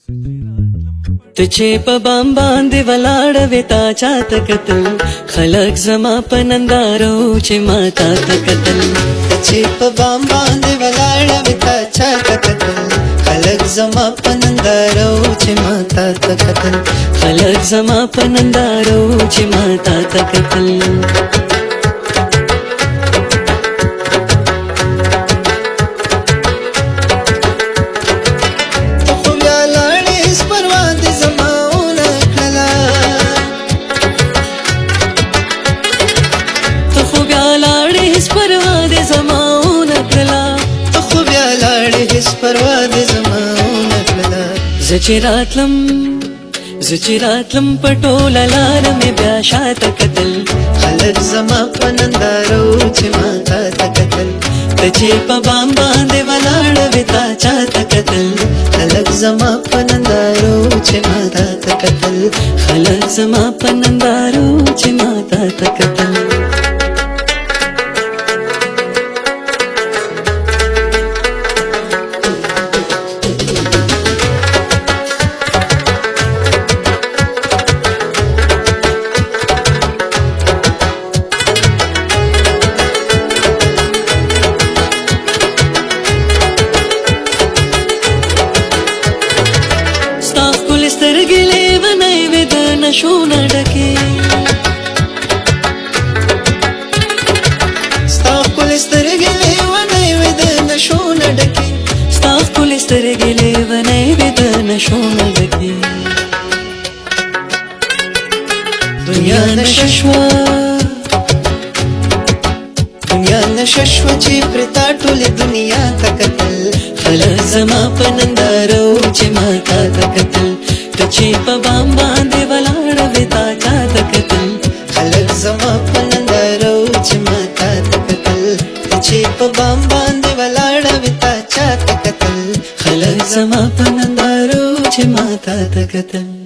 ته چې په بام باندې ولاړوې تا چاته کتل خلک زما په نندارو چې ما تا ته کتل ته چې په بام باندې ولاړوې تا چاته کتل خلک زما په نندارو چې ما تا ته کتل خلک زما په نندارو چې ما تا ته کتل زه چې راتلم په ټوله لاره مې بیا شاته کتل خلک زما په نندارو چې ما تا ته کتل ته چې په بام باندې ولاړوې تا چاته کتل خلک زما په نندارو چې ما تا ته کتل خلک زما په نندارو چې ما تا ته کتل نشونه ډکې ستا ښکلې سترګې لیونۍ وې د نشونه ډکې ستا ښکلې سترګې لیونۍ وې د نشونه ډکې دنیا نشه شوه چې پرې تا ټولې دنیا ته کتل خلک زما په نندارو چې ما تا ته کتل ته چې په بام باندې ولاړوې تا چاته کتل خلک زما په نندارو چې ما تا ته کتل ته چې په بام باندې ولاړوې تا چاته کتل خلک زما په نندارو چې ما تا ته کتل